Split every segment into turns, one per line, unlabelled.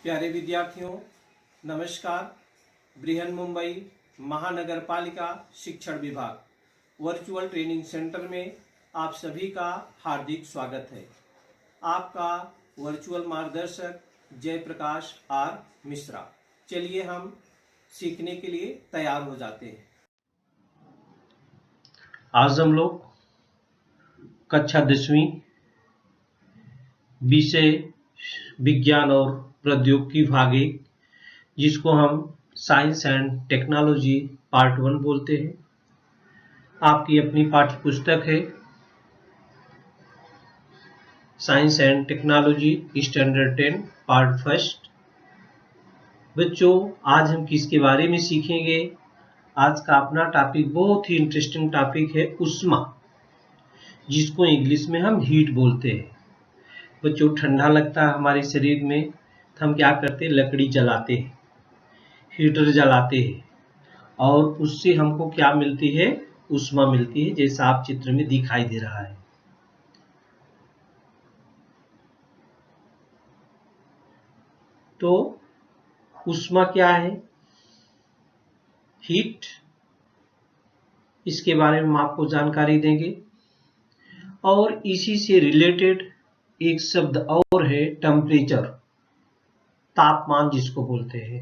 प्यारे विद्यार्थियों, नमस्कार। बृहन मुंबई महानगर पालिका शिक्षण विभाग वर्चुअल ट्रेनिंग सेंटर में आप सभी का हार्दिक स्वागत है। आपका वर्चुअल मार्गदर्शक जयप्रकाश आर मिश्रा। चलिए हम सीखने के लिए तैयार हो जाते हैं।
आज हम लोग कक्षा 10वीं विषय विज्ञान और प्रौद्योगिकी भाग 1, जिसको हम साइंस एंड टेक्नोलॉजी पार्ट 1 बोलते हैं, आपकी अपनी पाठ्य पुस्तक है science and technology standard 10 part 1। बच्चों, आज हम किसके बारे में सीखेंगे? आज का अपना टॉपिक बहुत ही इंटरेस्टिंग टॉपिक है ऊष्मा, जिसको इंग्लिश में हम हीट बोलते हैं। बच्चों, ठंडा लगता है हमारे शरीर में तो हम क्या करते हैं? लकड़ी जलाते हैं, हीटर जलाते हैं, और उससे हमको क्या मिलती है? ऊष्मा मिलती है, जैसा आप चित्र में दिखाई दे रहा है। तो ऊष्मा क्या है? हीट, इसके बारे में हम आपको जानकारी देंगे। और इसी से रिलेटेड एक शब्द और है टेम्परेचर, तापमान जिसको बोलते हैं।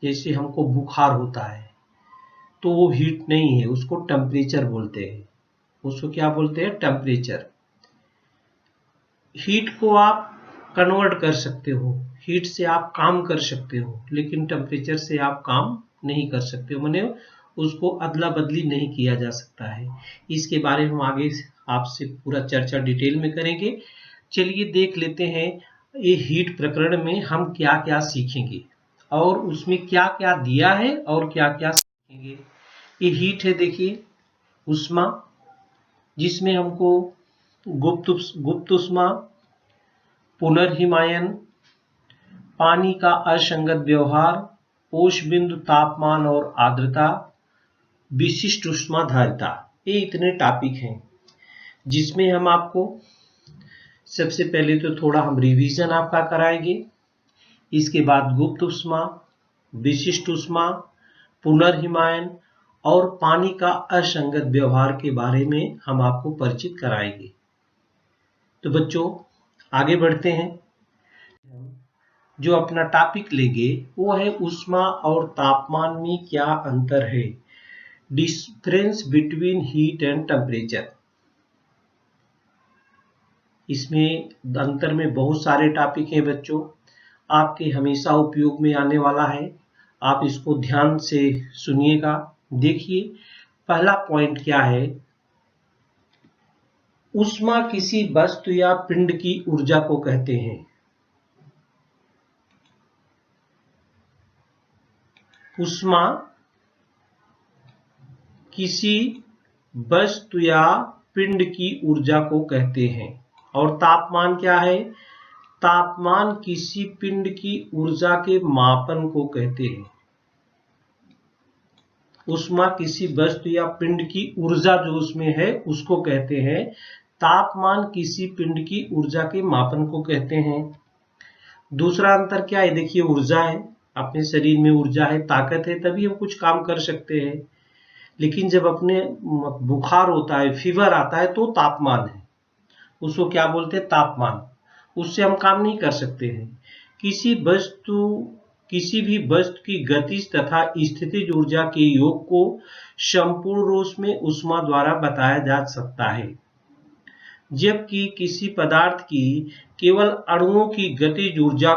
जैसे हमको बुखार होता है तो वो हीट नहीं है, उसको टेम्परेचर बोलते हैं। उसको क्या बोलते हैं? टेम्परेचर। हीट को आप कन्वर्ट कर सकते हो, हीट से आप काम कर सकते हो, लेकिन टेम्परेचर से आप काम नहीं कर सकते हो, माने उसको अदला बदली नहीं किया जा सकता है। इसके बारे में हम आगे आपसे पूरा चर्चा डिटेल में करेंगे। चलिए देख लेते हैं ये हीट प्रकरण में हम क्या क्या सीखेंगे और उसमें क्या क्या दिया है और क्या क्या सीखेंगे। ये हीट है, देखिए ऊष्मा, जिसमें हमको गुप्त ऊष्मा, पुनर्हिमायन, पानी का असंगत व्यवहार, ओश बिंदु तापमान और आर्द्रता, विशिष्ट ऊष्माधारिता, ये इतने टॉपिक हैं जिसमें हम आपको सबसे पहले तो थोड़ा हम रिवीजन आपका कराएंगे। इसके बाद गुप्त ऊष्मा, विशिष्ट ऊष्मा, पुनर्हिमायन और पानी का असंगत व्यवहार के बारे में हम आपको परिचित कराएंगे। तो बच्चों, आगे बढ़ते हैं। जो अपना टॉपिक लेंगे वो है ऊष्मा और तापमान में क्या अंतर है, difference between heat and temperature. इसमें अंतर में बहुत सारे टॉपिक हैं बच्चों, आपके हमेशा उपयोग में आने वाला है। आप इसको ध्यान से सुनिएगा। देखिए पहला पॉइंट क्या है, ऊष्मा किसी वस्तु या पिंड की ऊर्जा को कहते हैं। ऊष्मा किसी वस्तु या पिंड की ऊर्जा को कहते हैं। और तापमान क्या है? तापमान किसी पिंड की ऊर्जा के मापन को कहते हैं। ऊष्मा किसी वस्तु या पिंड की ऊर्जा जो उसमें है उसको कहते हैं। तापमान किसी पिंड की ऊर्जा के मापन को कहते हैं। दूसरा अंतर क्या है? देखिए ऊर्जा है, अपने शरीर में ऊर्जा है, ताकत है, तभी हम कुछ काम कर सकते हैं। लेकिन जब अपने बुखार होता है, फीवर आता है, तो तापमान है, उसको क्या बोलते हैं? तापमान। उससे हम काम नहीं कर सकते हैं। किसी भी वस्तु की गतिज तथा स्थितिज ऊर्जा के योग को संपूर्ण रूप में ऊष्मा द्वारा बताया जा सकता है, जबकि किसी पदार्थ की केवल अणुओं की गतिज ऊर्जा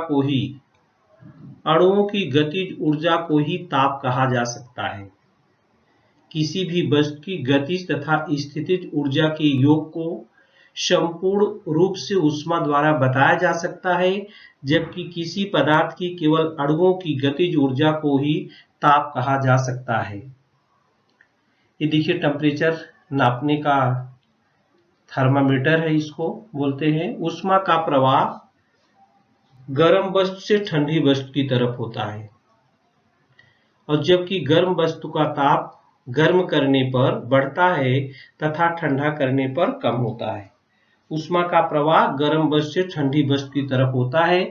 को ही ताप कहा जा सकता है। किसी भी वस्तु की गतिज तथा स्थितिज ऊर्जा के योग को संपूर्ण रूप से ऊष्मा द्वारा बताया जा सकता है, जबकि किसी पदार्थ की केवल अणुओं की गतिज ऊर्जा को ही ताप कहा जा सकता है। ये देखिए टेम्परेचर नापने का थर्मामीटर है, इसको बोलते हैं। ऊष्मा का प्रवाह गर्म वस्तु से ठंडी वस्तु की तरफ होता है, और जबकि गर्म वस्तु का ताप गर्म करने पर बढ़ता है तथा ठंडा करने पर कम होता है। ऊष्मा का प्रवाह गर्म वस्तु से ठंडी वस्तु की तरफ होता है,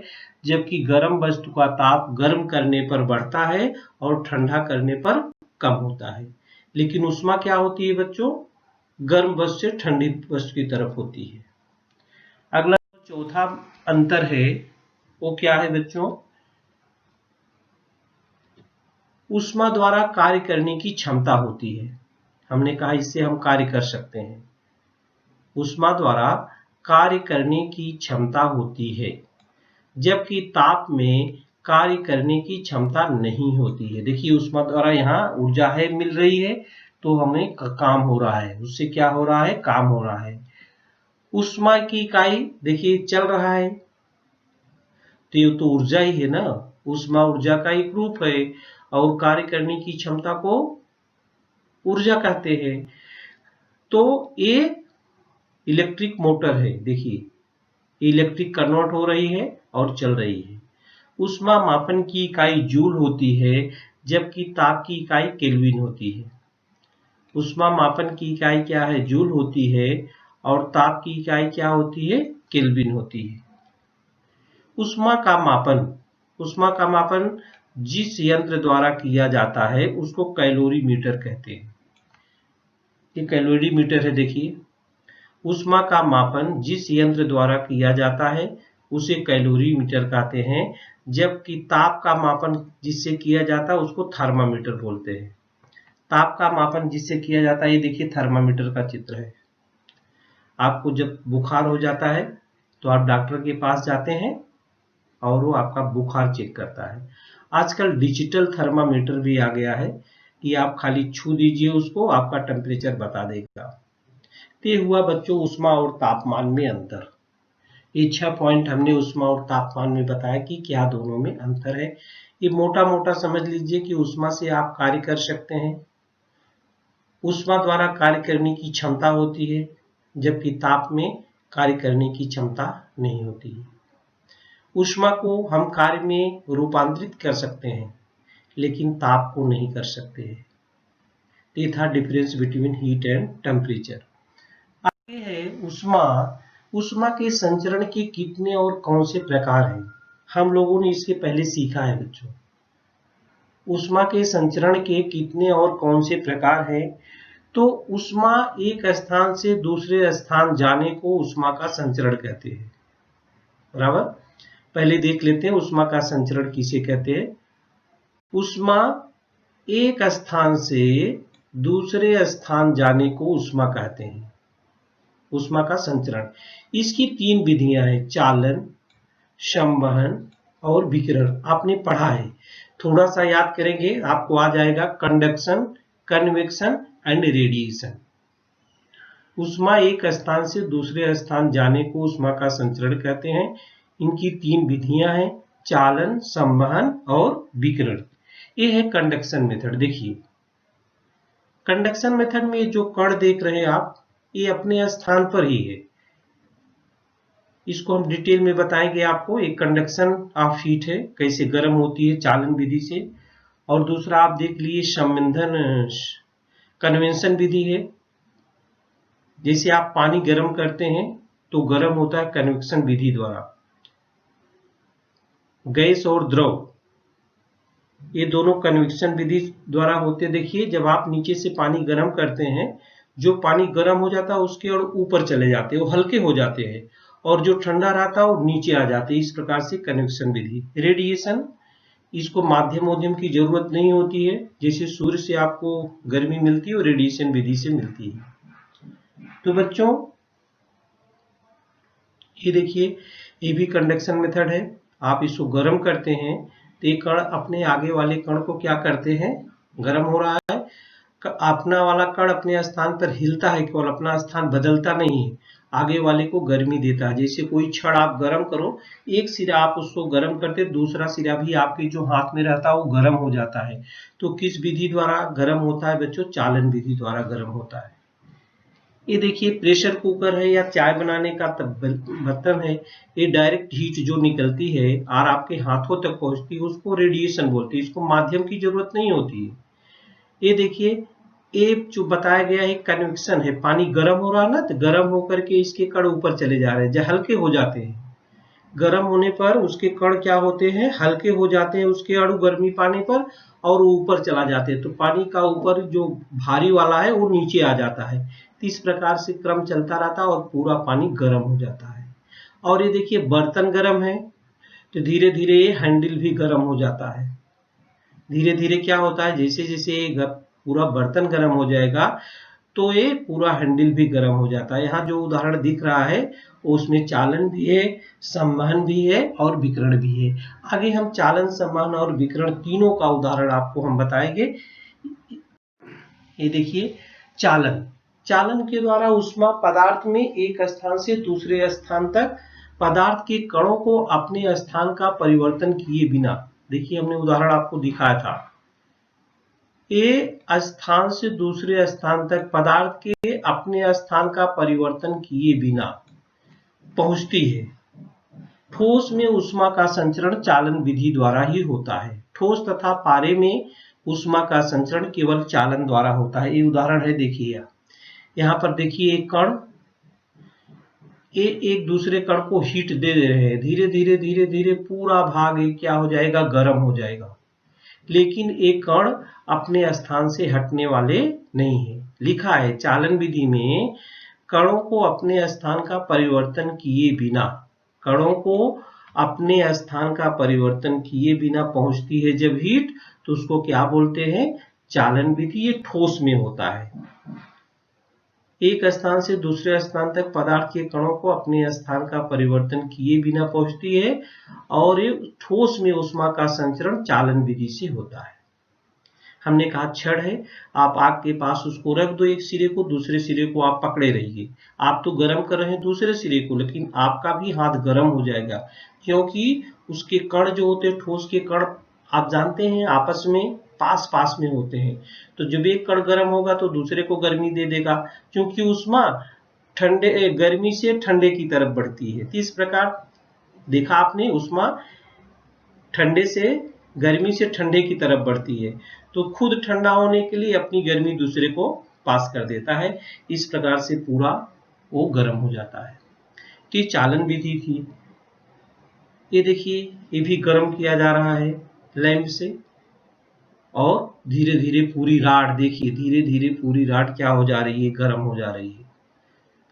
जबकि गर्म वस्तु का ताप गर्म करने पर बढ़ता है और ठंडा करने पर कम होता है। लेकिन ऊष्मा क्या होती है बच्चों? गर्म वस्तु से ठंडी वस्तु की तरफ होती है। अगला चौथा अंतर है वो क्या है बच्चों? ऊष्मा द्वारा कार्य करने की क्षमता होती है। हमने कहा इससे हम कार्य कर सकते हैं। ऊष्मा द्वारा कार्य करने की क्षमता होती है, जबकि ताप में कार्य करने की क्षमता नहीं होती है। देखिए ऊष्मा द्वारा यहाँ ऊर्जा है मिल रही है तो हमें काम हो रहा है, उससे क्या हो रहा है? काम हो रहा है। ऊष्मा की इकाई देखिए चल रहा है तो ये तो ऊर्जा ही है ना, ऊष्मा ऊर्जा का एक रूप है और कार्य करने की क्षमता को ऊर्जा कहते हैं। तो ये इलेक्ट्रिक मोटर है, देखिए इलेक्ट्रिक कन्वर्ट हो रही है और चल रही है। ऊष्मा मापन की इकाई जूल होती है, जबकि ताप की इकाई केल्विन होती है। ऊष्मा मापन की इकाई क्या है? जूल होती है और ताप की इकाई क्या होती है? केल्विन होती है। ऊष्मा का मापन जिस यंत्र द्वारा किया जाता है उसको कैलोरीमीटर कहते हैं। ये कैलोरीमीटर है, देखिए ऊष्मा का मापन जिस यंत्र द्वारा किया जाता है उसे कैलोरीमीटर कहते हैं, जबकि ताप का मापन जिससे किया जाता है उसको थर्मामीटर बोलते हैं। ताप का मापन जिससे किया जाता है, ये देखिए थर्मामीटर का चित्र है। आपको जब बुखार हो जाता है तो आप डॉक्टर के पास जाते हैं और वो आपका बुखार चेक करता है। आजकल डिजिटल थर्मामीटर भी आ गया है कि आप खाली छू दीजिए उसको, आपका टेम्परेचर बता देगा। तो ये हुआ बच्चों ऊष्मा और तापमान में अंतर। ये 6 पॉइंट हमने ऊष्मा और तापमान में बताया कि क्या दोनों में अंतर है। ये मोटा मोटा समझ लीजिए कि ऊष्मा से आप कार्य कर सकते हैं, ऊष्मा द्वारा कार्य करने की क्षमता होती है, जबकि ताप में कार्य करने की क्षमता नहीं होती है। ऊष्मा को हम कार्य में रूपांतरित कर सकते हैं, लेकिन ताप को नहीं कर सकते हैं। ये था difference between heat and temperature. आगे है ऊष्मा। ऊष्मा के संचरण के कितने और कौन से प्रकार हैं? हम लोगों ने इसके पहले सीखा है बच्चों। ऊष्मा के संचरण के कितने और कौन से प्रकार हैं? तो ऊष्मा एक स्थान से दूसरे स्थान जाने को ऊष्मा का संचरण कहते हैं। बराबर, पहले देख लेते हैं ऊष्मा का संचरण किसे कहते हैं। ऊष्मा एक स्थान से दूसरे स्थान जाने को ऊष्मा कहते हैं। ऊष्मा का संचरण, इसकी 3 विधियां हैं, चालन, संवहन और विकिरण। आपने पढ़ा है, थोड़ा सा याद करेंगे आपको आ जाएगा। Conduction, convection and radiation. ऊष्मा एक स्थान से दूसरे स्थान जाने को ऊष्मा का संचरण कहते हैं। इनकी 3 विधियां हैं, चालन, संवहन और विकिरण। ये है कंडक्शन मेथड। देखिए कंडक्शन मेथड में जो कण देख रहे हैं आप, ये अपने स्थान पर ही है। इसको हम डिटेल में बताएंगे आपको। एक कंडक्शन ऑफ हीट है, कैसे गर्म होती है चालन विधि से, और दूसरा आप देख लीजिए संवेदन कन्वेंशन विधि है। जैसे आप पानी गर्म करते हैं तो गर्म होता है कन्वेक्शन विधि द्वारा। गैस और द्रव ये दोनों कन्वेक्शन विधि द्वारा होते। देखिए जब आप नीचे से पानी गर्म करते हैं, जो पानी गर्म हो जाता है उसके और ऊपर चले जाते हैं, वो हल्के हो जाते हैं, और जो ठंडा रहता है वो नीचे आ जाते हैं। इस प्रकार से कन्वेक्शन विधि। रेडिएशन, इसको माध्यम की जरूरत नहीं होती है, जैसे सूर्य से आपको गर्मी मिलती है वो रेडिएशन विधि से मिलती है। तो बच्चों ये देखिए ये भी कंडक्शन मेथड है। आप इसको गर्म करते हैं तो ये कण अपने आगे वाले कण को क्या करते हैं, गर्म हो रहा है, अपना वाला कण अपने स्थान पर हिलता है, केवल अपना स्थान बदलता नहीं है, आगे वाले को गर्मी देता है। जैसे कोई छड़ आप गर्म करो, एक सिरा आप उसको गर्म करते, दूसरा सिरा भी आपके जो हाथ में रहता है वो गर्म हो जाता है। तो किस विधि द्वारा गर्म होता है बच्चों? चालन विधि द्वारा गर्म होता है। ये देखिए प्रेशर कुकर है या चाय बनाने का बर्तन है, ये डायरेक्ट हीट जो निकलती है और आपके हाथों तक पहुंचती है उसको रेडिएशन बोलते हैं। इसको माध्यम की जरूरत नहीं होती है। ये देखिए ये जो बताया गया है कन्वेक्शन है, पानी गर्म हो रहा है ना, तो गर्म होकर के इसके कण ऊपर चले जा रहे हैं, जो हल्के हो जाते हैं। गर्म होने पर उसके कण क्या होते हैं, हल्के हो जाते हैं, उसके अणु गर्मी पाने पर और ऊपर चला जाते हैं, तो पानी का ऊपर जो भारी वाला है वो नीचे आ जाता है। तो इस प्रकार से क्रम चलता रहता है और पूरा पानी गर्म हो जाता है। और ये देखिए बर्तन गर्म है तो धीरे धीरे ये हैंडल भी गर्म हो जाता है। धीरे धीरे क्या होता है, जैसे जैसे पूरा बर्तन गर्म हो जाएगा तो ये पूरा हैंडल भी गर्म हो जाता है। यहाँ जो उदाहरण दिख रहा है उसमें चालन भी है, संवहन भी है और विकिरण भी है। आगे हम चालन, संवहन और विकिरण तीनों का उदाहरण आपको हम बताएंगे। ये देखिए चालन। चालन के द्वारा ऊष्मा पदार्थ में एक स्थान से दूसरे स्थान तक पदार्थ के कणों को अपने स्थान का परिवर्तन किए बिना, देखिए हमने उदाहरण आपको दिखाया था, एक स्थान से दूसरे स्थान तक पदार्थ के अपने स्थान का परिवर्तन किए बिना पहुंचती है। ठोस में ऊष्मा का संचरण चालन विधि द्वारा ही होता है। ठोस तथा पारे में ऊष्मा का संचरण केवल चालन द्वारा होता है। ये उदाहरण है, देखिए यहाँ पर देखिए एक कण, ये एक दूसरे कण को हीट दे रहे हैं, धीरे धीरे धीरे धीरे पूरा भाग क्या हो जाएगा, गर्म हो जाएगा, लेकिन एक कण अपने स्थान से हटने वाले नहीं है। लिखा है चालन विधि में कणों को अपने स्थान का परिवर्तन किए बिना, कणों को अपने स्थान का परिवर्तन किए बिना पहुंचती है जब हीट, तो उसको क्या बोलते हैं, चालन विधि। ये ठोस में होता है। एक स्थान से दूसरे स्थान तक पदार्थ के कणों को अपने स्थान का परिवर्तन किए बिना पहुंचती है और ये ठोस में ऊष्मा का संचरण चालन विधि से होता है। हमने कहा छड़ है, आप आग के पास उसको रख दो, एक सिरे को, दूसरे सिरे को आप पकड़े रहिए। आप तो गर्म कर रहे हैं दूसरे सिरे को, लेकिन आपका भी हाथ गर्म हो जाएगा, क्योंकि उसके कण जो होते हैं, ठोस के कण आप जानते हैं आपस में पास पास में होते हैं, तो जब एक कण गर्म होगा तो दूसरे को गर्मी दे देगा, क्योंकि ऊष्मा ठंडे गर्मी से ठंडे की तरफ बढ़ती है। तो इस प्रकार देखा आपने, ऊष्मा ठंडे से गर्मी से ठंडे की तरफ बढ़ती है, तो खुद ठंडा होने के लिए अपनी गर्मी दूसरे को पास कर देता है। इस प्रकार से पूरा वो गर्म हो जाता है। तो ये चालन विधि थी। ये देखिए ये भी गर्म किया जा रहा है लैंप से, और धीरे धीरे पूरी राड, देखिए धीरे धीरे पूरी राड क्या हो जा रही है, गर्म हो जा रही है।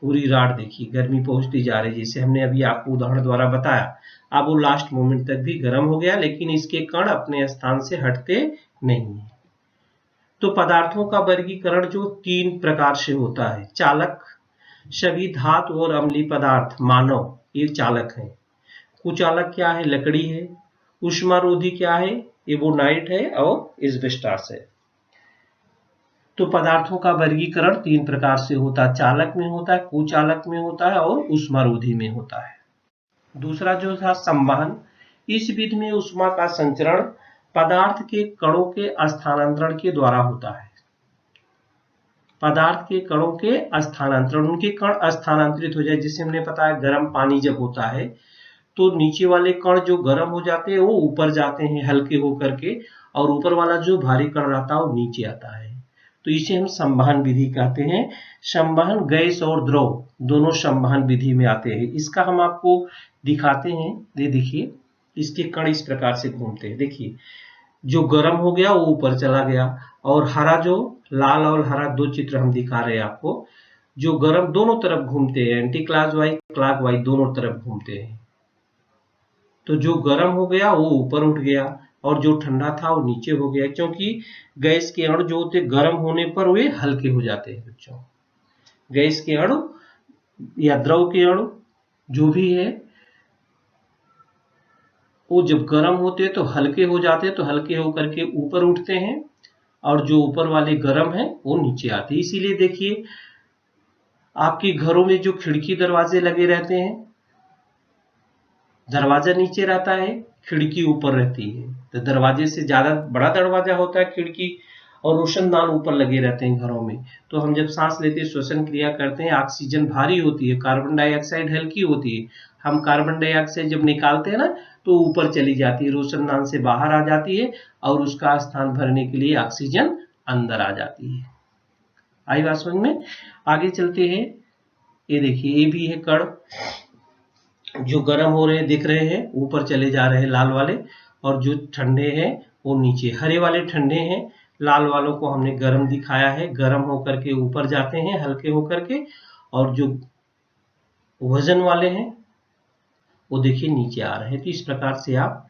पूरी राड देखिए गर्मी पहुंचती जा रही है, जैसे हमने अभी आपको उदाहरण द्वारा बताया। अब वो लास्ट मोमेंट तक भी गर्म हो गया, लेकिन इसके कण अपने स्थान से हटते नहीं है। तो पदार्थों का वर्गीकरण जो 3 प्रकार से होता है। चालक, सभी धातु और अम्लीय पदार्थ मानव ये चालक हैं। कुचालक क्या है, लकड़ी है। ऊष्मारोधी क्या है, एबोनाइट है और एस्बेस्टॉस है। तो पदार्थों का वर्गीकरण 3 प्रकार से होता है, चालक में होता है, कुचालक में होता है और ऊष्मारोधी में होता है। दूसरा जो था संवहन, इस विधि में ऊष्मा का संचरण पदार्थ के कणों के स्थानांतरण के द्वारा होता है। पदार्थ के कणों के स्थानांतरण, उनके कण स्थानांतरित हो जाए। जैसे हमने बताया गर्म पानी जब होता है तो नीचे वाले कण जो गर्म हो जाते हैं वो ऊपर जाते हैं हल्के होकर के, और ऊपर वाला जो भारी कण रहता है वो नीचे आता है, तो इसे हम संवहन विधि कहते हैं। संवहन गैस और द्रव दोनों संवहन विधि में आते हैं। इसका हम आपको दिखाते हैं। ये देखिए इसके कण इस प्रकार से घूमते हैं। देखिए जो गर्म हो गया वो ऊपर चला गया, और हरा, जो लाल और हरा 2 चित्र हम दिखा रहे हैं आपको, जो गर्म दोनों तरफ घूमते हैं, एंटी क्लॉकवाइज क्लॉकवाइज दोनों तरफ घूमते हैं। तो जो गर्म हो गया वो ऊपर उठ गया और जो ठंडा था वो नीचे हो गया, क्योंकि गैस के अणु जो होते गर्म होने पर वे हल्के हो जाते हैं। बच्चों गैस के अणु या द्रव के अणु जो भी है वो जब गर्म होते हैं तो हल्के हो जाते हैं, तो हल्के होकर के ऊपर उठते हैं, और जो ऊपर वाले गर्म हैं वो नीचे आते हैं। इसीलिए देखिए आपके घरों में जो खिड़की दरवाजे लगे रहते हैं, दरवाजा नीचे रहता है, खिड़की ऊपर रहती है, तो दरवाजे से ज्यादा बड़ा दरवाजा होता है खिड़की, और रोशनदान ऊपर लगे रहते हैं घरों में। तो हम जब सांस लेते हैं, श्वसन क्रिया करते हैं, ऑक्सीजन भारी होती है, कार्बन डाइऑक्साइड हल्की होती है। हम कार्बन डाइऑक्साइड जब निकालते हैं ना तो ऊपर चली जाती है, रोशनदान से बाहर आ जाती है, और उसका स्थान भरने के लिए ऑक्सीजन अंदर आ जाती है। आई बात समझ में? आगे चलते हैं। ये देखिए ये भी है कण, जो गर्म हो रहे हैं दिख रहे हैं, ऊपर चले जा रहे हैं लाल वाले, और जो ठंडे हैं वो नीचे। हरे वाले ठंडे हैं, लाल वालों को हमने गर्म दिखाया है, गर्म होकर के ऊपर जाते हैं हल्के होकर के, और जो वजन वाले हैं वो देखिए नीचे आ रहे हैं। तो इस प्रकार से आप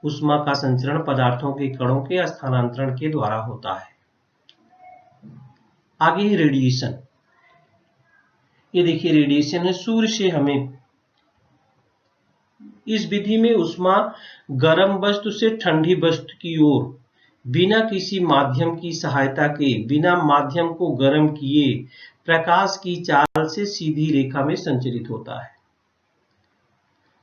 ऊष्मा का संचरण पदार्थों के कणों के स्थानांतरण के द्वारा होता है। आगे रेडिएशन, ये देखिए रेडिएशन है सूर्य से हमें। इस विधि में ऊष्मा गर्म वस्तु से ठंडी वस्तु की ओर बिना किसी माध्यम की सहायता के, बिना माध्यम को गर्म किए प्रकाश की चाल से सीधी रेखा में संचरित होता है।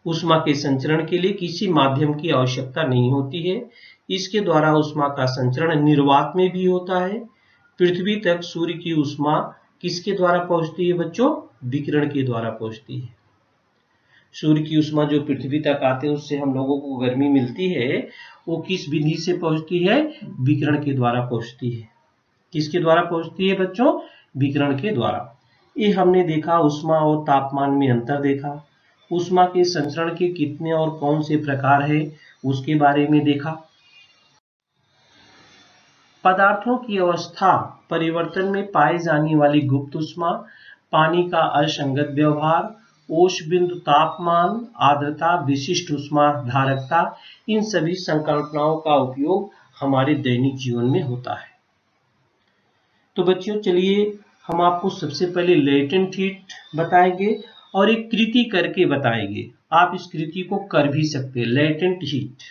ऊष्मा के संचरण के लिए किसी माध्यम की आवश्यकता नहीं होती है। इसके द्वारा ऊष्मा का संचरण निर्वात में भी होता है। पृथ्वी तक सूर्य की ऊष्मा किसके द्वारा पहुंचती है बच्चों? विकिरण के द्वारा पहुंचती है। सूर्य की ऊष्मा जो पृथ्वी तक आते हैं उससे हम लोगों को गर्मी मिलती है, वो किस विधि से पहुंचती है? विकिरण के द्वारा पहुंचती है। किसके द्वारा पहुंचती है बच्चों? विकिरण के द्वारा। ये हमने देखा ऊष्मा और तापमान में अंतर देखा। ऊष्मा के संचरण के कितने और कौन से प्रकार है उसके बारे में देखा। पदार्थों की अवस्था परिवर्तन में पाई जाने वाली गुप्त ऊष्मा, पानी का असंगत व्यवहार, ओश बिंदु तापमान, आर्द्रता, विशिष्ट ऊष्मा धारकता, इन सभी संकल्पनाओं का उपयोग हमारे दैनिक जीवन में होता है। तो बच्चों चलिए हम आपको सबसे पहले लेटेंट हीट बताएंगे और एक कृति करके बताएंगे। आप इस कृति को कर भी सकते हैं, लेटेंट हीट।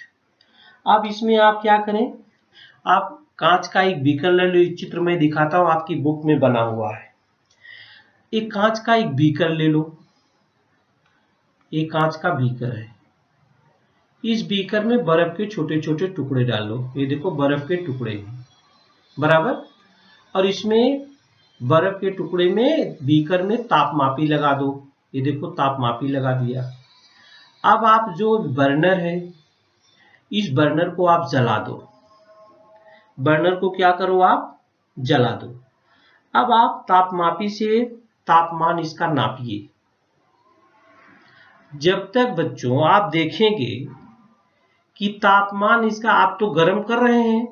अब इसमें आप क्या करें, आप कांच का एक बीकर ले लो। चित्र में दिखाता हूं, आपकी बुक में बना हुआ है। एक कांच का एक बीकर ले लो। एक कांच का बीकर है। इस बीकर में बर्फ के छोटे छोटे टुकड़े डालो। ये देखो बर्फ के टुकड़े हैं, बराबर। और इसमें बर्फ के टुकड़े में बीकर में तापमापी लगा दो। ये देखो तापमापी लगा दिया। अब आप जो बर्नर है, इस बर्नर को आप जला दो। बर्नर को क्या करो, आप जला दो। अब आप तापमापी से तापमान इसका नापिए। जब तक बच्चों आप देखेंगे कि तापमान इसका, आप तो गर्म कर रहे हैं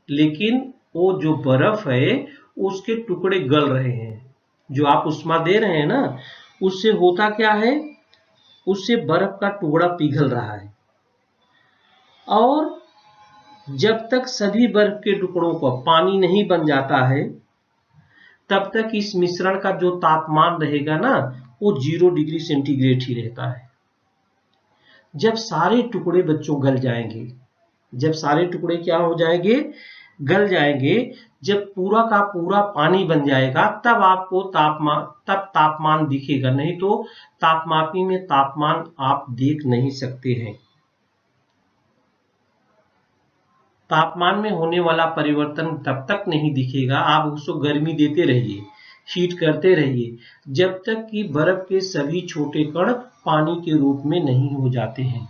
लेकिन वो जो बर्फ है उसके टुकड़े गल रहे हैं। जो आप ऊष्मा दे रहे हैं ना, उससे होता क्या है, उससे बर्फ का टुकड़ा पिघल रहा है। और जब तक सभी बर्फ के टुकड़ों को पानी नहीं बन जाता है, तब तक इस मिश्रण का जो तापमान रहेगा ना, वो 0 डिग्री सेंटीग्रेड ही रहता है। जब सारे टुकड़े बच्चों गल जाएंगे, जब सारे टुकड़े क्या हो जाएंगे, गल जाएंगे, जब पूरा का पूरा पानी बन जाएगा, तब आपको तापमान दिखेगा। नहीं तो तापमापी में तापमान आप देख नहीं सकते हैं। तापमान में होने वाला परिवर्तन तब तक नहीं दिखेगा, आप उसको गर्मी देते रहिए, हीट करते रहिए, जब तक कि बर्फ के सभी छोटे कण पानी के रूप में नहीं हो जाते हैं।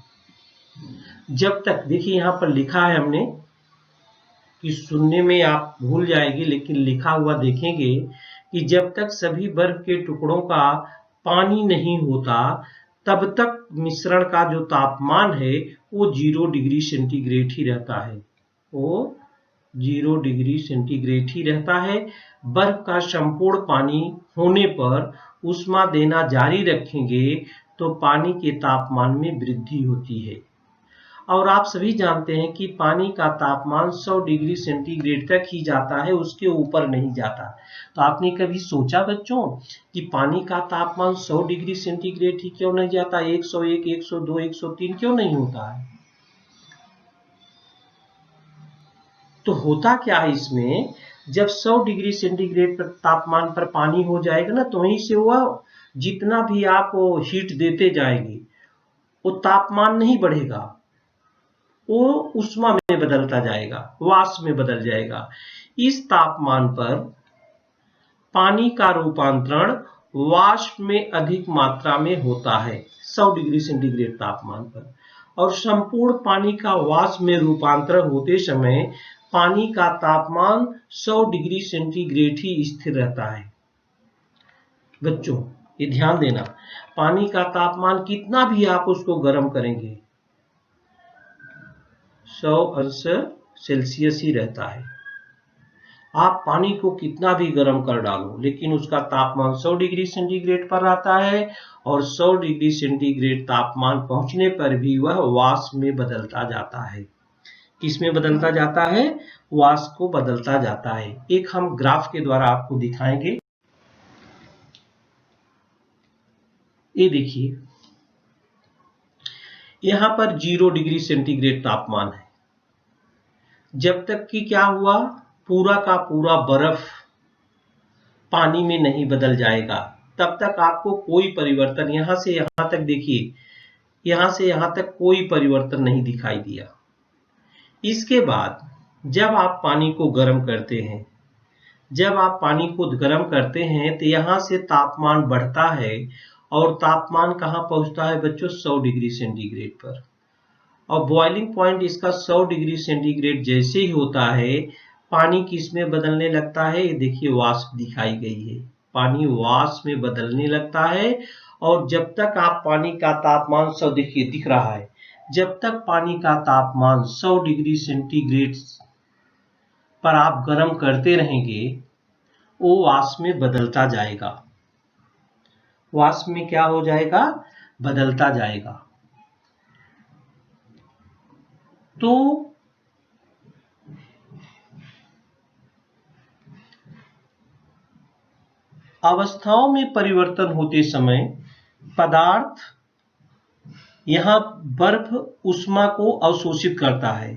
जब तक, देखिए यहां पर लिखा है हमने कि सुनने में आप भूल जाएंगे, लेकिन लिखा हुआ देखेंगे कि जब तक सभी बर्फ के टुकड़ों का पानी नहीं होता, तब तक मिश्रण का जो तापमान है वो 0 डिग्री सेंटीग्रेड ही रहता है। वो 0 डिग्री सेंटीग्रेड ही रहता है। बर्फ का संपूर्ण पानी होने पर ऊष्मा देना जारी रखेंगे तो पानी के तापमान में वृद्धि होती है। और आप सभी जानते हैं कि पानी का तापमान 100 डिग्री सेंटीग्रेड तक ही जाता है, उसके ऊपर नहीं जाता। तो आपने कभी सोचा बच्चों कि पानी का तापमान 100 डिग्री सेंटीग्रेड ही क्यों नहीं जाता, 101, 102, 103 क्यों नहीं होता है? तो होता क्या है इसमें, जब 100 डिग्री सेंटीग्रेड पर तापमान पर पानी हो जाएगा ना, तो वहीं से वह जितना भी आप हीट देते जाएंगे वो तापमान नहीं बढ़ेगा, वो ऊष्मा में बदलता जाएगा, वाष्प में बदल जाएगा। इस तापमान पर पानी का रूपांतरण वाष्प में अधिक मात्रा में होता है 100 डिग्री सेंटीग्रेड तापमान पर। और संपूर्ण पानी का वाष्प में रूपांतरण होते समय पानी का तापमान 100 डिग्री सेंटीग्रेड ही स्थिर रहता है। बच्चों ये ध्यान देना, पानी का तापमान कितना भी आप उसको गर्म करेंगे 100 अंश सेल्सियस ही रहता है। आप पानी को कितना भी गर्म कर डालो लेकिन उसका तापमान 100 डिग्री सेंटीग्रेड पर रहता है, और 100 डिग्री सेंटीग्रेड तापमान पहुंचने पर भी वह वाष्प में बदलता जाता है। किस में बदलता जाता है? वाष्प को बदलता जाता है। एक हम ग्राफ के द्वारा आपको दिखाएंगे। ये देखिए, यहां पर 0 डिग्री सेंटीग्रेड तापमान है। जब तक कि क्या हुआ, पूरा का पूरा बर्फ पानी में नहीं बदल जाएगा, तब तक आपको कोई परिवर्तन, यहां से यहां तक देखिए, यहां से यहां तक कोई परिवर्तन नहीं दिखाई दिया। इसके बाद जब आप पानी को गर्म करते हैं, जब आप पानी को गर्म करते हैं तो यहां से तापमान बढ़ता है, और तापमान कहां पहुंचता है बच्चों? 100 डिग्री सेंटीग्रेड पर। और बॉइलिंग पॉइंट इसका 100 डिग्री सेंटीग्रेड जैसे ही होता है, पानी किस में बदलने लगता है? ये देखिए, वाष्प दिखाई गई है, पानी वाष्प में बदलने लगता है। और जब तक आप पानी का तापमान 100, देखिए दिख रहा है, जब तक पानी का तापमान 100 डिग्री सेंटीग्रेड पर आप गर्म करते रहेंगे, वो वाष्प में बदलता जाएगा। वाष्प में क्या हो जाएगा? बदलता जाएगा। तो अवस्थाओं में परिवर्तन होते समय पदार्थ, यहां बर्फ ऊष्मा को अवशोषित करता है,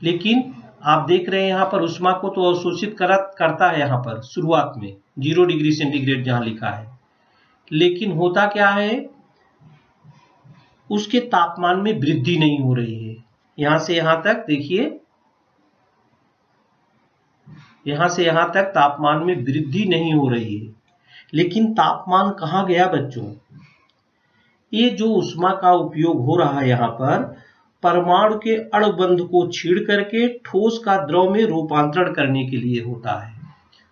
लेकिन आप देख रहे हैं यहां पर ऊष्मा को तो अवशोषित करता है यहां पर शुरुआत में 0 डिग्री सेंटीग्रेड जहां लिखा है, लेकिन होता क्या है, उसके तापमान में वृद्धि नहीं हो रही है। यहां से यहां तक देखिए, यहां से यहां तक तापमान में वृद्धि नहीं हो रही है, लेकिन तापमान कहां गया बच्चों? ये जो ऊष्मा का उपयोग हो रहा है यहां पर, परमाणु के अणुबंध को छीड़ करके ठोस का द्रव में रूपांतरण करने के लिए होता है।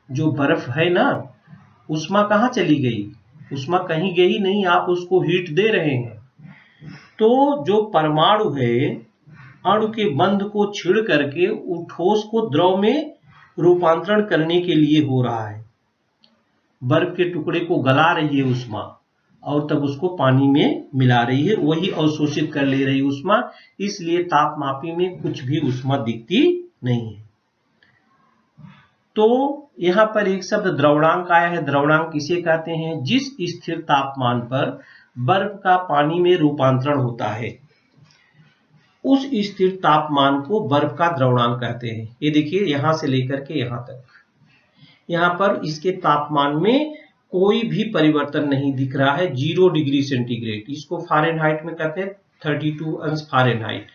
जो बर्फ है ना, ऊष्मा कहां चली गई? ऊष्मा कहीं गई नहीं, आप उसको हीट दे रहे हैं। तो जो परमाणु है, अणु के बंध को छीड़ करके उस ठोस को द्रव में रूपांतरण करने के लिए हो रहा है। बर्फ के टुकड़े को गला रही है ऊष्मा, और तब उसको पानी में मिला रही है, वही अवशोषित कर ले रही ऊष्मा, इसलिए तापमापी में कुछ भी ऊष्मा दिखती नहीं है। तो यहां पर एक शब्द द्रवणांक आया है। द्रवणांक किसे कहते हैं? जिस स्थिर तापमान पर बर्फ का पानी में रूपांतरण होता है, उस स्थिर तापमान को बर्फ का द्रवणांक कहते हैं। ये देखिए, यहां से लेकर के यहां तक, यहां पर इसके तापमान में कोई भी परिवर्तन नहीं दिख रहा है, 0 डिग्री सेंटीग्रेड। इसको फ़ारेनहाइट में कहते हैं 32 अंश फ़ारेनहाइट।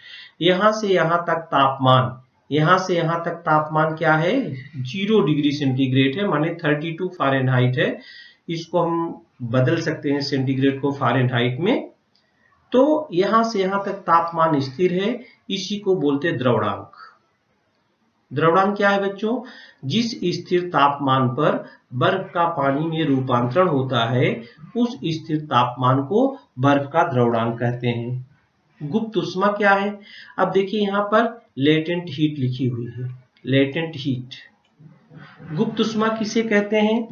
यहां से यहां तक तापमान, यहां से यहां तक तापमान क्या है? 0 डिग्री सेंटीग्रेड है, माने 32 फ़ारेनहाइट है। इसको हम बदल सकते हैं सेंटीग्रेड को फ़ारेनहाइट में। तो यहां से यहां तक तापमान स्थिर है, इसी को बोलते हैं द्रवणांक। द्रवणांक क्या है बच्चों? जिस स्थिर तापमान पर बर्फ का पानी में रूपांतरण होता है, उस स्थिर तापमान को बर्फ का द्रवणांक कहते हैं। गुप्त ऊष्मा क्या है? अब देखिए, यहां पर लेटेंट हीट लिखी हुई है, लेटेंट हीट। गुप्त ऊष्मा किसे कहते हैं?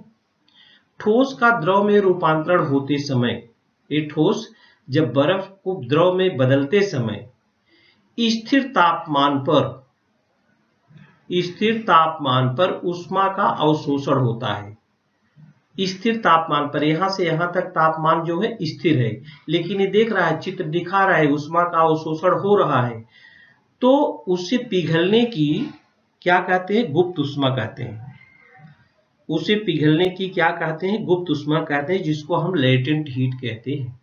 ठोस का द्रव में रूपांतरण होते समय, ये ठोस जब बर्फ को द्रव में बदलते समय स्थिर तापमान पर ऊष्मा का अवशोषण होता है। स्थिर तापमान पर, यहां से यहां तक तापमान जो है स्थिर है, लेकिन ये देख रहा है, चित्र दिखा रहा है, ऊष्मा का अवशोषण हो रहा है। तो उससे पिघलने की क्या कहते हैं? गुप्त ऊष्मा कहते हैं। उसे पिघलने की क्या कहते हैं? गुप्त ऊष्मा कहते हैं, जिसको हम लेटेंट हीट कहते हैं।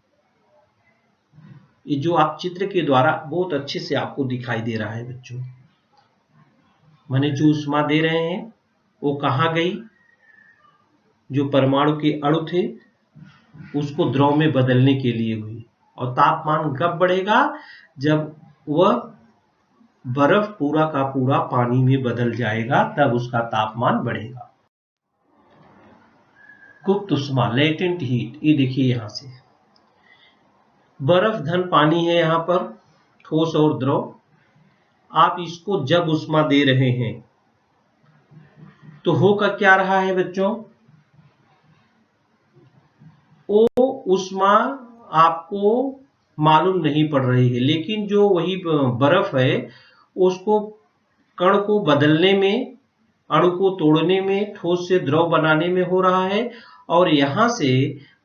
ये जो आप चित्र के द्वारा बहुत अच्छे से आपको दिखाई दे रहा है बच्चों, माने जो ऊष्मा दे रहे हैं वो कहां गई? जो परमाणु के अणु थे, उसको द्रव में बदलने के लिए हुई। और तापमान कब बढ़ेगा? जब वह बर्फ पूरा का पूरा पानी में बदल जाएगा, तब उसका तापमान बढ़ेगा। गुप्त उष्मा, लेटेंट हीट। ये देखिए यहां से बर्फ धन पानी है, यहां पर ठोस और द्रव। आप इसको जब उष्मा दे रहे हैं तो होकर क्या रहा है बच्चों, वो उष्मा आपको मालूम नहीं पड़ रही है, लेकिन जो वही बर्फ है उसको कण को बदलने में, अणु को तोड़ने में, ठोस से द्रव बनाने में हो रहा है। और यहां से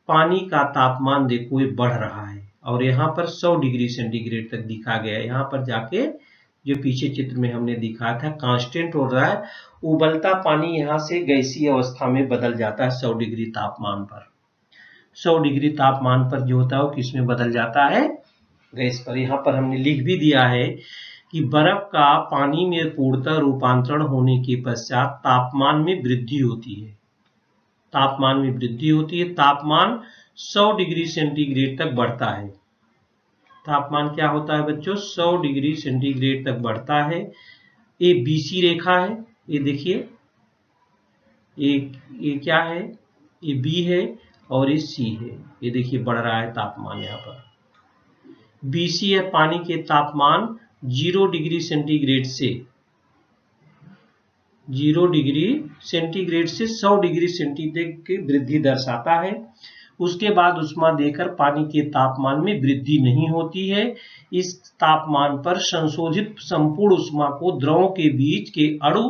पानी का तापमान देखो ये बढ़ रहा है और यहाँ पर 100 डिग्री सेंटीग्रेड तक दिखा गया है। यहाँ पर जाके जो पीछे चित्र में हमने दिखाया था कांस्टेंट हो रहा है, उबलता पानी यहाँ से गैसीय अवस्था में बदल जाता है 100 डिग्री तापमान पर। 100 डिग्री तापमान पर जो होता है वो किस में बदल जाता है, गैस पर। यहाँ पर हमने लिख भी दिया है कि बर्फ का पानी में पूर्णतः रूपांतरण होने के पश्चात तापमान में वृद्धि होती है। तापमान में वृद्धि होती है, तापमान 100 डिग्री सेंटीग्रेड तक बढ़ता है। तापमान क्या होता है बच्चों, 100 डिग्री सेंटीग्रेड तक बढ़ता है। ये बीसी रेखा है, ये देखिए ये क्या है, ये बी है और ये सी है। ये देखिए बढ़ रहा है तापमान यहाँ पर। बीसी है पानी के तापमान 0 डिग्री सेंटीग्रेड से 0 डिग्री सेंटीग्रेड से 100 डिग्री सेंटीग्रेड की वृद्धि दर्शाता है। उसके बाद उष्मा देकर पानी के तापमान में वृद्धि नहीं होती है। इस तापमान पर संशोधित संपूर्ण उष्मा को द्रवों के बीच के अणु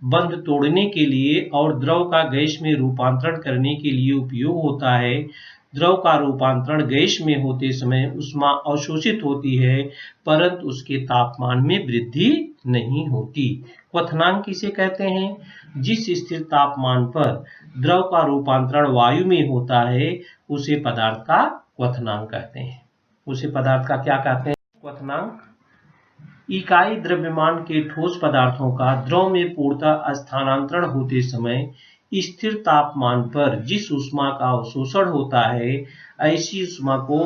बंध तोड़ने के लिए और द्रव का गैस में रूपांतरण करने के लिए उपयोग होता है। द्रव का रूपांतरण गैस में होते समय उष्मा अवशोषित होती है, परंतु उसके तापमान में वृद्धि नहीं होती। क्वथनांक किसे कहते हैं, जिस स्थिर तापमान पर द्रव का रूपांतरण वायु में होता है उसे पदार्थ का क्वथनांक कहते हैं। उसे पदार्थ का क्या कहते हैं, क्वथनांक। इकाई द्रव्यमान के ठोस पदार्थों का द्रव में पूर्णतः स्थानांतरण होते समय स्थिर तापमान पर जिस उष्मा का अवशोषण होता है, ऐसी उष्मा को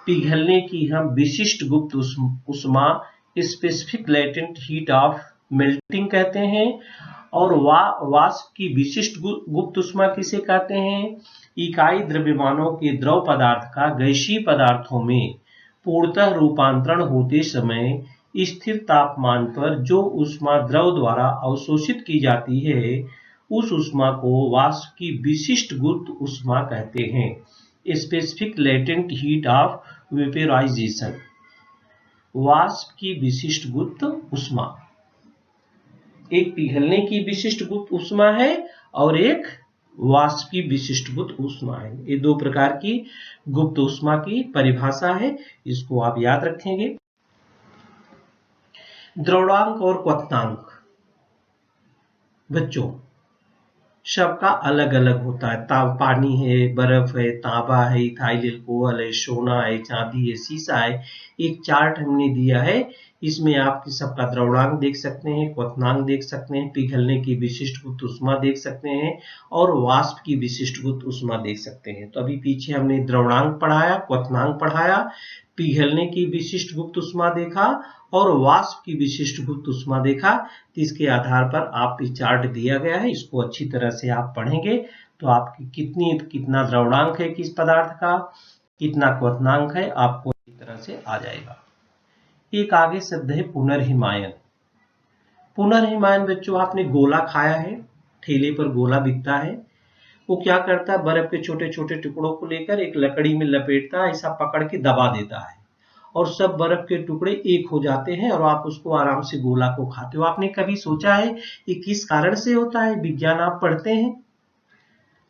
पिघलने की हम विशिष्ट गुप्त उष्मा, specific latent heat of melting कहते हैं। और वाष्प की विशिष्ट गुप्त उष्मा किसे कहते हैं, इकाई द्रव्यमानों के द्रव पदार्थ का गैसीय पदार्थों में पूर्णतः रूपांतरण होते समय स्थिर तापमान पर जो उष्मा द्रव द्वारा अवशोषित की जाती है, उस उष्मा को वाष्प की विशिष्ट गुप्त उष्मा कहते हैं। Specific latent heat of vaporisation, वाष्प की विशिष्ट गुप्त उष्मा। एक पिघलने की विशिष्ट गुप्त उष्मा है और एक वाष्प की विशिष्ट गुप्त उष्मा है। ये दो प्रकार की गुप्त उष्मा की परिभाषा है, इसको आप याद रखेंगे। द्रवणांक और क्वथनांक बच्चों सबका अलग अलग होता है। पानी है, बर्फ है, तांबा है, इथाइल अल्कोहल है, सोना है, चांदी है, शीशा है। एक चार्ट हमने दिया है, इसमें आप सबका द्रवणांक देख सकते हैं, क्वथनांक देख सकते हैं, पिघलने की विशिष्ट गुप्त उष्मा देख सकते हैं और वाष्प की विशिष्ट गुप्त उष्मा देख सकते हैं। तो अभी पीछे हमने द्रवणांक पढ़ाया, क्वथनांक पढ़ाया, पिघलने की विशिष्ट गुप्त उष्मा देखा और वाष्प की विशिष्ट गुप्त उष्मा देखा। तो इसके आधार पर आप चार्ट दिया गया है, इसको अच्छी तरह से आप पढ़ेंगे तो आपकी कितना द्रवणांक है किस पदार्थ का, कितना क्वथनांक है, आपको इस तरह से आ जाएगा। एक आगे शब्द है पुनर्हिमायन। पुनर्हिमायन बच्चों आपने गोला खाया है, ठेले पर गोला बिकता है। वो क्या करता है, बर्फ के छोटे छोटे टुकड़ों को लेकर एक लकड़ी में लपेटता है, ऐसा पकड़ के दबा देता है और सब बर्फ के टुकड़े एक हो जाते हैं और आप उसको आराम से गोला को खाते हो। आपने कभी सोचा है ये किस कारण से होता है? विज्ञान आप पढ़ते हैं,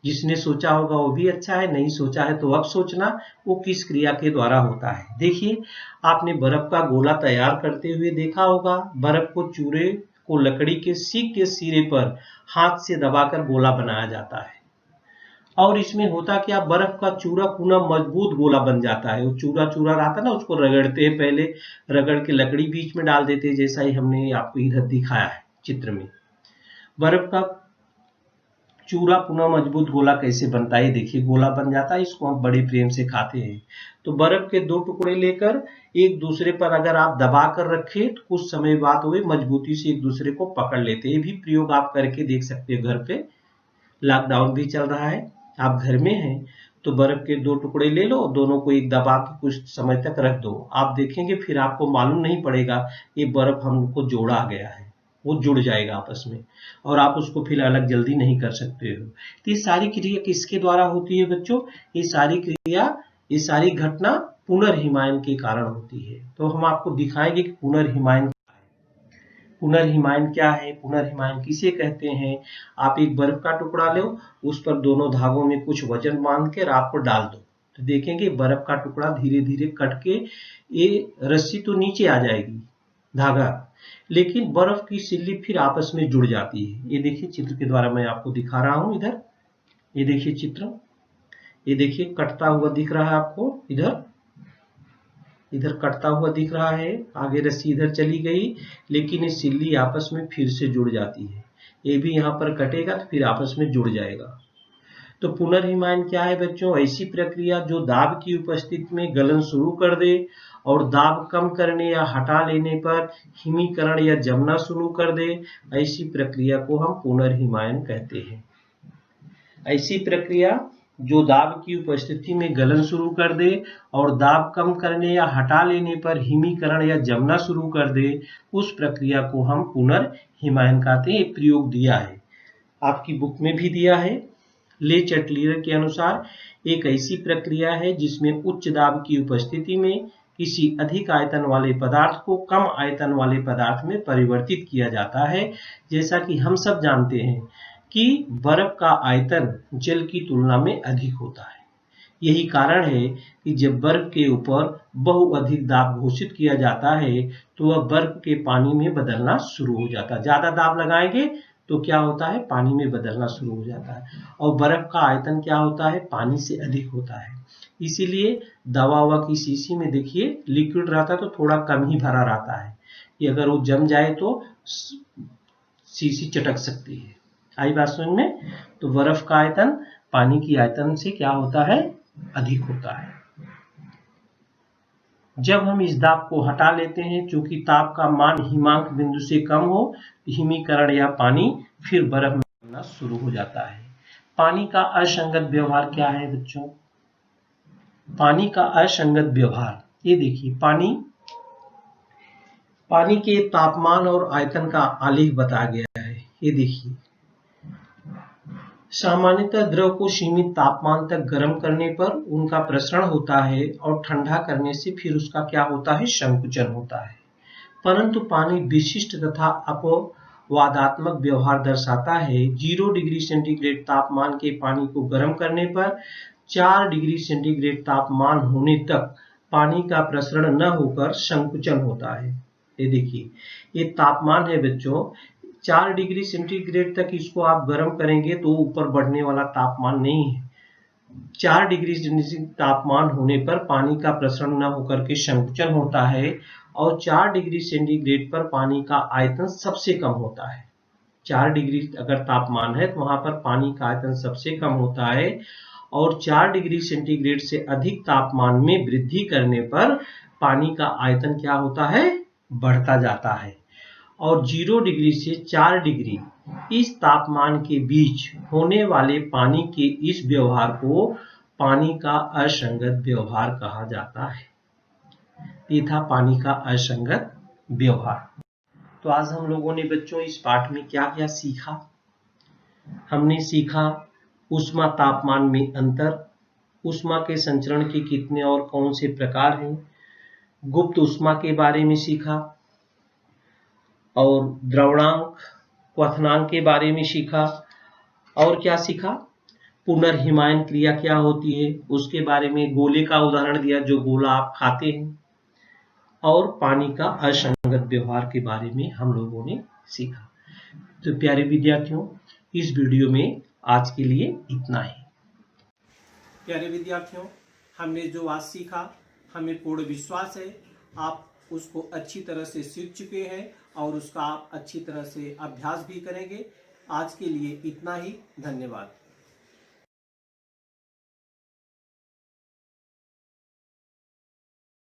जिसने सोचा होगा वो भी अच्छा है, नहीं सोचा है तो अब सोचना वो किस क्रिया के द्वारा होता है। देखिए आपने बर्फ का गोला तैयार करते हुए देखा होगा, बर्फ को चूरे को लकड़ी के सीक के सिरे पर हाथ से दबाकर गोला बनाया जाता है और इसमें होता क्या, बर्फ का चूरा पुनः मजबूत गोला बन जाता है। वो चूरा चूरा रहता है ना, उसको रगड़ते हैं, पहले रगड़ के लकड़ी बीच में डाल देते हैं, जैसा ही हमने आपको इधर दिखाया है चित्र में। बर्फ का चूरा पुनः मजबूत गोला कैसे बनता है, देखिए गोला बन जाता है, इसको हम बड़े प्रेम से खाते हैं। तो बर्फ के दो टुकड़े लेकर एक दूसरे पर अगर आप दबा कर रखें तो कुछ समय बाद वे मजबूती से एक दूसरे को पकड़ लेते हैं। ये भी प्रयोग आप करके देख सकते हैं घर पे, लॉकडाउन भी चल रहा है। आप घर में हैं तो बर्फ के 2 टुकड़े ले लो, दोनों को एक दबा के कुछ समय तक रख दो। आप देखेंगे फिर आपको मालूम नहीं पड़ेगा ये बर्फ हमको जोड़ा गया है, वो जुड़ जाएगा आपस में और आप उसको फिर अलग जल्दी नहीं कर सकते हो। तो ये सारी क्रिया किसके द्वारा होती है बच्चों? ये सारी क्रिया, ये सारी घटना पुनर्हिमायन के कारण होती है। तो हम आपको दिखाएंगे कि पुनर्हिमायन क्या है, पुनर्हिमायन किसे कहते हैं। आप एक बर्फ का टुकड़ा लो, उस पर दोनों धागों में कुछ वजन बांध के राख को डाल दो, तो देखेंगे बर्फ का टुकड़ा धीरे धीरे कट के ये रस्सी तो नीचे आ जाएगी, धागा, लेकिन बर्फ की सिल्ली फिर आपस में जुड़ जाती है। ये देखिए चित्र के द्वारा मैं आपको दिखा रहा हूं। इधर ये देखिए चित्र, ये देखिए कटता हुआ दिख रहा है आपको, इधर कटता हुआ दिख रहा है, आगे रस्सी इधर चली गई, लेकिन ये सिल्ली आपस में फिर से जुड़ जाती है। ये भी यहाँ पर कटेगा तो फिर आपस में जुड़ जाएगा। तो पुनर्हिमायन क्या है बच्चों? ऐसी प्रक्रिया जो दाब की उपस्थिति में गलन शुरू कर दे और दाब कम करने या हटा लेने पर हिमीकरण या जमना शुरू कर दे, ऐसी प्रक्रिया को हम पुनर्हिमायन कहते हैं। ऐसी प्रक्रिया जो दाब की उपस्थिति में गलन शुरू कर दे और दाब कम करने या हटा लेने पर हिमीकरण या जमना शुरू कर दे, उस प्रक्रिया को हम पुनर्हिमायन कहते हैं। एक प्रयोग दिया है, आपकी बुक में भी दिया है। ले चटलीर के अनुसार एक ऐसी प्रक्रिया है जिसमें उच्च दाब की उपस्थिति में किसी अधिक आयतन वाले पदार्थ को कम आयतन वाले पदार्थ में परिवर्तित किया जाता है। जैसा कि हम सब जानते हैं कि बर्फ का आयतन जल की तुलना में अधिक होता है। यही कारण है कि जब बर्फ के ऊपर बहुअधिक दाब घोषित किया जाता है तो वह बर्फ के पानी में बदलना शुरू हो जाता है। ज्यादा दाब लगाएंगे तो क्या होता है? पानी में बदलना शुरू हो जाता है। और बर्फ का आयतन क्या होता है? पानी से अधिक होता है। इसीलिए दवा ववा की शीशी में देखिए लिक्विड रहता है तो थोड़ा कम ही भरा रहता है, कि अगर वो जम जाए तो शीशी चटक सकती है। आई बात समझ में? तो बर्फ का आयतन पानी की आयतन से क्या होता है? अधिक होता है। जब हम इस दाब को हटा लेते हैं, चूंकि ताप का मान हिमांक बिंदु से कम हो, हिमीकरण या पानी फिर बर्फ में बनना शुरू हो जाता है। पानी का असंगत व्यवहार क्या है बच्चों? पानी का असंगत व्यवहार, ये देखिए पानी के तापमान और आयतन का आलेख बताया गया है। ये देखिए सामान्यतः द्रव को सीमित तापमान तक गर्म करने पर उनका प्रसरण होता है और ठंडा करने से फिर उसका क्या होता है? संकुचन होता है। परंतु पानी विशिष्ट तथा अपवादात्मक व्यवहार दर्शाता है। 0 डिग्री सेंटीग्रेड तापमान के पानी को गर्म करने पर 4 डिग्री सेंटीग्रेड तापमान होने तक पानी का प्रसरण न होकर संकुचन होता है। ये देखिए ये तापमान है बच्चों, 4 डिग्री सेंटीग्रेड तक इसको आप गर्म करेंगे तो ऊपर बढ़ने वाला तापमान नहीं है। 4 डिग्री सेंटीग्रेड तापमान होने पर पानी का प्रसरण न होकर के संकुचन होता है और 4 डिग्री सेंटीग्रेड पर पानी का आयतन सबसे कम होता है। 4 डिग्री अगर तापमान है तो वहां पर पानी का आयतन सबसे कम होता है और 4 डिग्री सेंटीग्रेड से अधिक तापमान में वृद्धि करने पर पानी का आयतन क्या होता है? बढ़ता जाता है। और 0 डिग्री से 4 डिग्री इस तापमान के बीच होने वाले पानी के इस व्यवहार को पानी का असंगत व्यवहार कहा जाता है। ये था पानी का असंगत व्यवहार। तो आज हम लोगों ने बच्चों इस पाठ में क्या क्या सीखा? हमने सीखा ऊष्मा तापमान में अंतर, ऊष्मा के संचरण के कितने और कौन से प्रकार हैं, गुप्त ऊष्मा के बारे में सीखा और द्रवणांक क्वथनांक के बारे में सीखा। और क्या सीखा? पुनर्हिमायन क्रिया क्या होती है उसके बारे में गोले का उदाहरण दिया, जो गोला आप खाते हैं। और पानी का असंगत व्यवहार के बारे में हम लोगों ने सीखा। तो प्यारे विद्यार्थियों, इस वीडियो में आज के लिए इतना ही।
प्यारे विद्यार्थियों, हमने जो आज सीखा, हमें पूर्ण विश्वास है आप उसको अच्छी तरह से सीख चुके हैं और उसका आप अच्छी तरह से अभ्यास भी करेंगे। आज के लिए इतना ही। धन्यवाद।